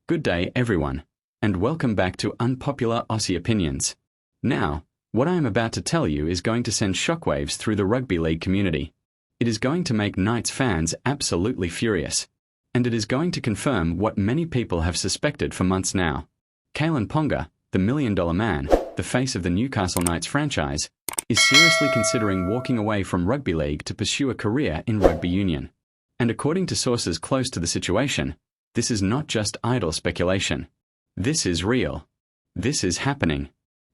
Good day, everyone, and welcome back to Unpopular Aussie Opinions. Now, what I am about to tell you is going to send shockwaves through the rugby league community. It is going to make Knights fans absolutely furious, and it is going to confirm what many people have suspected for months now. Kalyn Ponga, the $1 million man, the face of the Newcastle Knights franchise, is seriously considering walking away from rugby league to pursue a career in rugby union. And according to sources close to the situation, this is not just idle speculation. This is real. This is happening.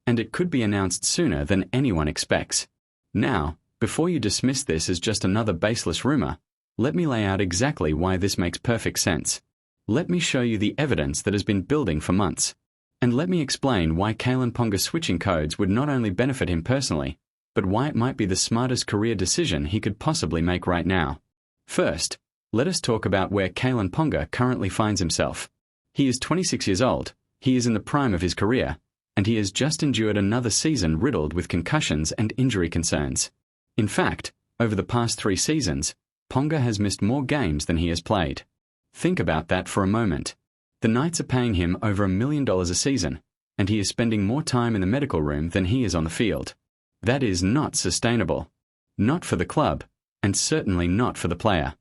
And it could be announced sooner than anyone expects. Now, before you dismiss this as just another baseless rumour, let me lay out exactly why this makes perfect sense. Let me show you the evidence that has been building for months. And let me explain why Kalyn Ponga switching codes would not only benefit him personally, but why it might be the smartest career decision he could possibly make right now. First, let us talk about where Kalyn Ponga currently finds himself. He is 26 years old, he is in the prime of his career, and he has just endured another season riddled with concussions and injury concerns. In fact, over the past 3 seasons, Ponga has missed more games than he has played. Think about that for a moment. The Knights are paying him over $1 million a season, and he is spending more time in the medical room than he is on the field. That is not sustainable. Not for the club, and certainly not for the player.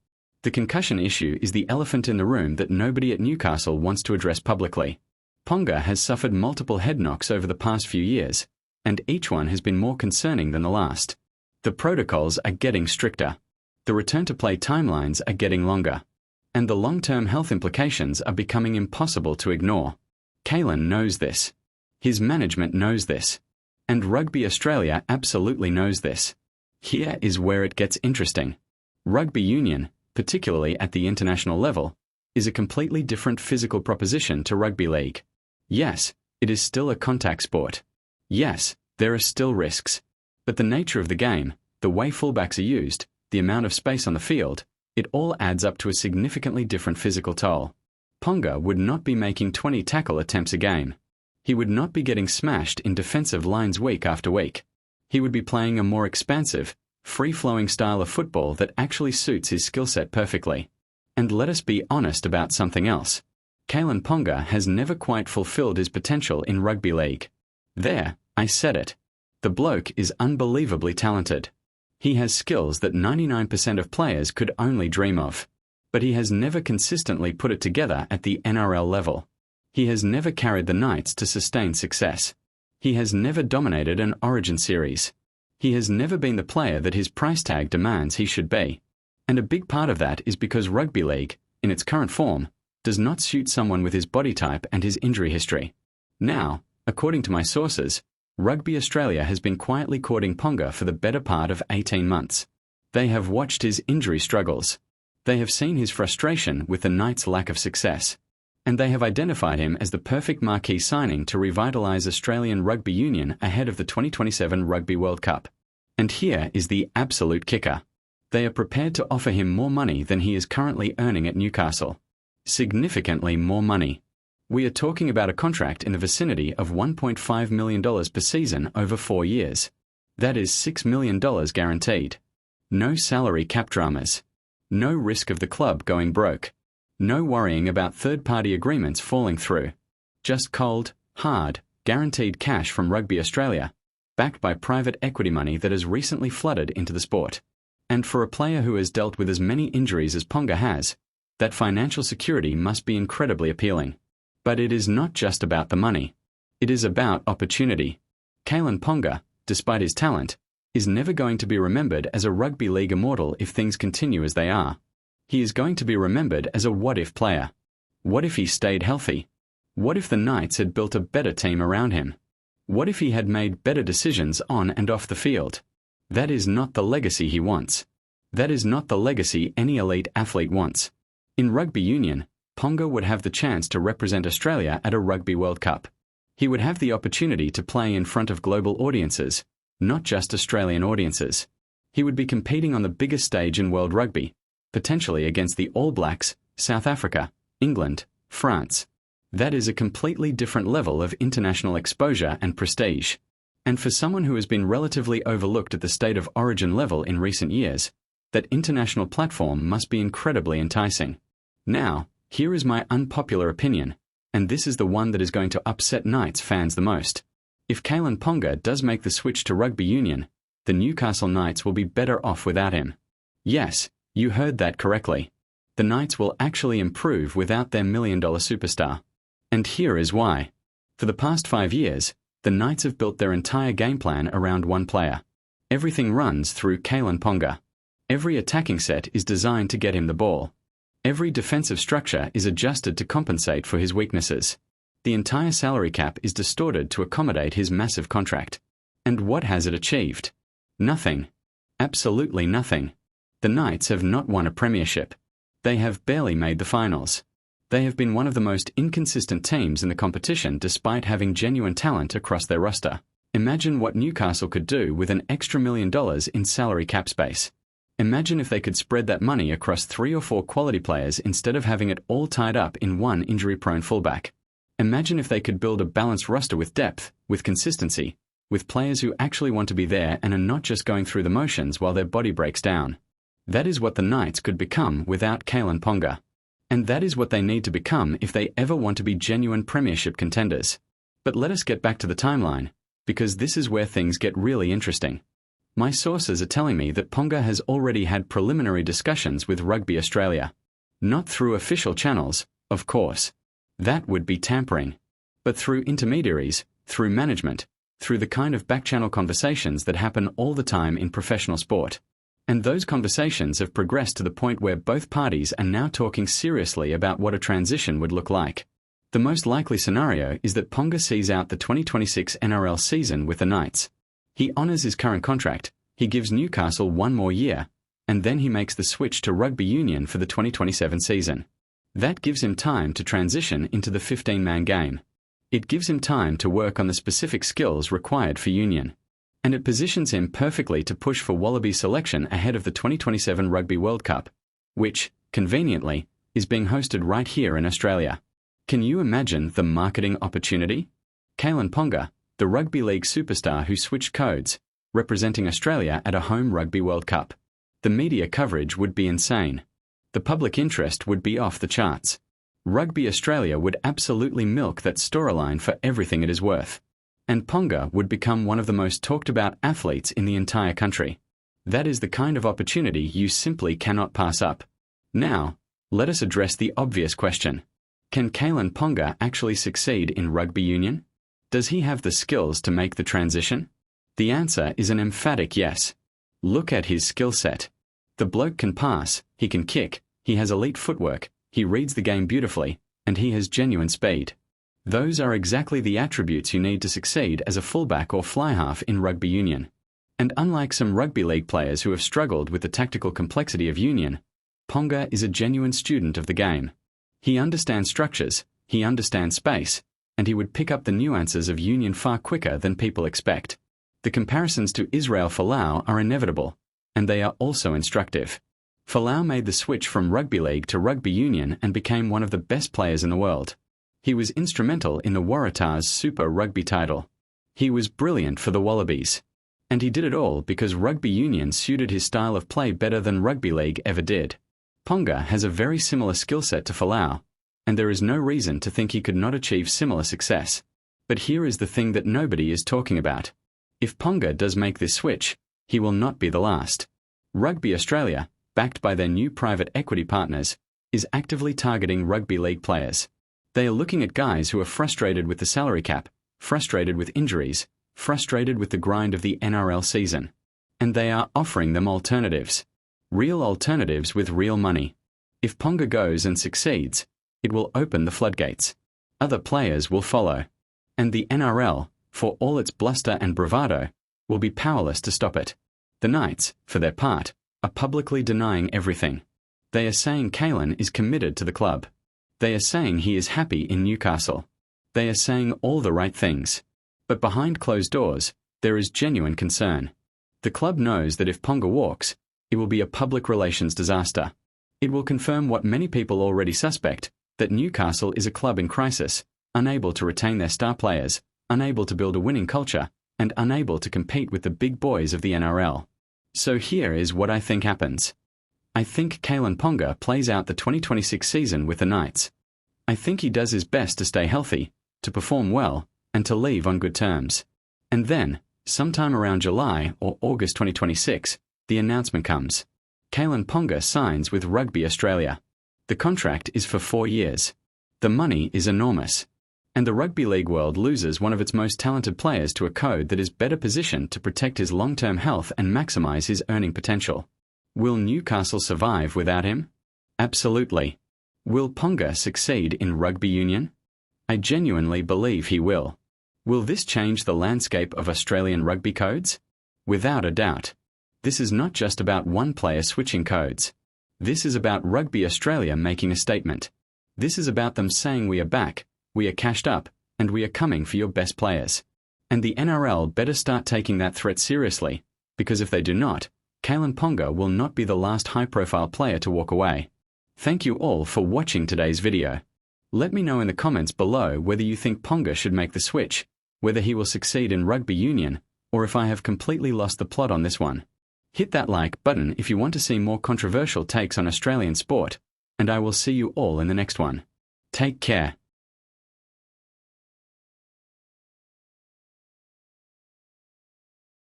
The concussion issue is the elephant in the room that nobody at Newcastle wants to address publicly. Ponga has suffered multiple head knocks over the past few years, and each one has been more concerning than the last. The protocols are getting stricter. The return-to-play timelines are getting longer. And the long-term health implications are becoming impossible to ignore. Kalyn knows this. His management knows this. And Rugby Australia absolutely knows this. Here is where it gets interesting. Rugby union, particularly at the international level, is a completely different physical proposition to rugby league. Yes, it is still a contact sport. Yes, there are still risks. But the nature of the game, the way fullbacks are used, the amount of space on the field, it all adds up to a significantly different physical toll. Ponga would not be making 20 tackle attempts a game. He would not be getting smashed in defensive lines week after week. He would be playing a more expansive, free-flowing style of football that actually suits his skill set perfectly. And let us be honest about something else. Kalyn Ponga has never quite fulfilled his potential in rugby league. There, I said it. The bloke is unbelievably talented. He has skills that 99% of players could only dream of. But he has never consistently put it together at the NRL level. He has never carried the Knights to sustained success. He has never dominated an Origin series. He has never been the player that his price tag demands he should be. And a big part of that is because rugby league, in its current form, does not suit someone with his body type and his injury history. Now, according to my sources, Rugby Australia has been quietly courting Ponga for the better part of 18 months. They have watched his injury struggles. They have seen his frustration with the Knights' lack of success. And they have identified him as the perfect marquee signing to revitalise Australian rugby union ahead of the 2027 Rugby World Cup. And here is the absolute kicker. They are prepared to offer him more money than he is currently earning at Newcastle. Significantly more money. We are talking about a contract in the vicinity of $1.5 million per season over 4 years. That is $6 million guaranteed. No salary cap dramas. No risk of the club going broke. No worrying about third-party agreements falling through. Just cold, hard, guaranteed cash from Rugby Australia, backed by private equity money that has recently flooded into the sport. And for a player who has dealt with as many injuries as Ponga has, that financial security must be incredibly appealing. But it is not just about the money. It is about opportunity. Kalyn Ponga, despite his talent, is never going to be remembered as a rugby league immortal if things continue as they are. He is going to be remembered as a what-if player. What if he stayed healthy? What if the Knights had built a better team around him? What if he had made better decisions on and off the field? That is not the legacy he wants. That is not the legacy any elite athlete wants. In rugby union, Ponga would have the chance to represent Australia at a Rugby World Cup. He would have the opportunity to play in front of global audiences, not just Australian audiences. He would be competing on the biggest stage in world rugby, potentially against the All Blacks, South Africa, England, France. That is a completely different level of international exposure and prestige. And for someone who has been relatively overlooked at the state of origin level in recent years, that international platform must be incredibly enticing. Now, here is my unpopular opinion. And this is the one that is going to upset Knights fans the most. If Kalyn Ponga does make the switch to rugby union, the Newcastle Knights will be better off without him. Yes, you heard that correctly. The Knights will actually improve without their million-dollar superstar. And here is why. For the past 5 years, the Knights have built their entire game plan around one player. Everything runs through Kalyn Ponga. Every attacking set is designed to get him the ball. Every defensive structure is adjusted to compensate for his weaknesses. The entire salary cap is distorted to accommodate his massive contract. And what has it achieved? Nothing. Absolutely nothing. The Knights have not won a premiership. They have barely made the finals. They have been one of the most inconsistent teams in the competition despite having genuine talent across their roster. Imagine what Newcastle could do with an extra $1 million in salary cap space. Imagine if they could spread that money across 3 or 4 quality players instead of having it all tied up in one injury-prone fullback. Imagine if they could build a balanced roster with depth, with consistency, with players who actually want to be there and are not just going through the motions while their body breaks down. That is what the Knights could become without Kalyn Ponga. And that is what they need to become if they ever want to be genuine premiership contenders. But let us get back to the timeline, because this is where things get really interesting. My sources are telling me that Ponga has already had preliminary discussions with Rugby Australia. Not through official channels, of course. That would be tampering. But through intermediaries, through management, through the kind of back-channel conversations that happen all the time in professional sport. And those conversations have progressed to the point where both parties are now talking seriously about what a transition would look like. The most likely scenario is that Ponga sees out the 2026 NRL season with the Knights. He honours his current contract, he gives Newcastle 1 more year, and then he makes the switch to rugby union for the 2027 season. That gives him time to transition into the 15-man game. It gives him time to work on the specific skills required for union. And it positions him perfectly to push for Wallaby selection ahead of the 2027 Rugby World Cup, which, conveniently, is being hosted right here in Australia. Can you imagine the marketing opportunity? Kalyn Ponga, the Rugby League superstar who switched codes, representing Australia at a home Rugby World Cup. The media coverage would be insane. The public interest would be off the charts. Rugby Australia would absolutely milk that storyline for everything it is worth. And Ponga would become one of the most talked about athletes in the entire country. That is the kind of opportunity you simply cannot pass up. Now, let us address the obvious question. Can Kalyn Ponga actually succeed in rugby union? Does he have the skills to make the transition? The answer is an emphatic yes. Look at his skill set. The bloke can pass, he can kick, he has elite footwork, he reads the game beautifully, and he has genuine speed. Those are exactly the attributes you need to succeed as a fullback or fly half in rugby union. And unlike some rugby league players who have struggled with the tactical complexity of union, Ponga is a genuine student of the game. He understands structures, he understands space, and he would pick up the nuances of union far quicker than people expect. The comparisons to Israel Folau are inevitable, and they are also instructive. Folau made the switch from rugby league to rugby union and became one of the best players in the world. He was instrumental in the Waratahs Super Rugby title. He was brilliant for the Wallabies. And he did it all because rugby union suited his style of play better than rugby league ever did. Ponga has a very similar skill set to Folau, and there is no reason to think he could not achieve similar success. But here is the thing that nobody is talking about. If Ponga does make this switch, he will not be the last. Rugby Australia, backed by their new private equity partners, is actively targeting rugby league players. They are looking at guys who are frustrated with the salary cap, frustrated with injuries, frustrated with the grind of the NRL season. And they are offering them alternatives. Real alternatives with real money. If Ponga goes and succeeds, it will open the floodgates. Other players will follow. And the NRL, for all its bluster and bravado, will be powerless to stop it. The Knights, for their part, are publicly denying everything. They are saying Kalyn is committed to the club. They are saying he is happy in Newcastle. They are saying all the right things. But behind closed doors, there is genuine concern. The club knows that if Ponga walks, it will be a public relations disaster. It will confirm what many people already suspect, that Newcastle is a club in crisis, unable to retain their star players, unable to build a winning culture, and unable to compete with the big boys of the NRL. So here is what I think happens. I think Kalyn Ponga plays out the 2026 season with the Knights. I think he does his best to stay healthy, to perform well, and to leave on good terms. And then, sometime around July or August 2026, the announcement comes. Kalyn Ponga signs with Rugby Australia. The contract is for 4 years. The money is enormous. And the rugby league world loses one of its most talented players to a code that is better positioned to protect his long-term health and maximise his earning potential. Will Newcastle survive without him? Absolutely. Will Ponga succeed in rugby union? I genuinely believe he will. Will this change the landscape of Australian rugby codes? Without a doubt. This is not just about one player switching codes. This is about Rugby Australia making a statement. This is about them saying we are back, we are cashed up, and we are coming for your best players. And the NRL better start taking that threat seriously, because if they do not, Kalyn Ponga will not be the last high-profile player to walk away. Thank you all for watching today's video. Let me know in the comments below whether you think Ponga should make the switch, whether he will succeed in rugby union, or if I have completely lost the plot on this one. Hit that like button if you want to see more controversial takes on Australian sport, and I will see you all in the next one. Take care.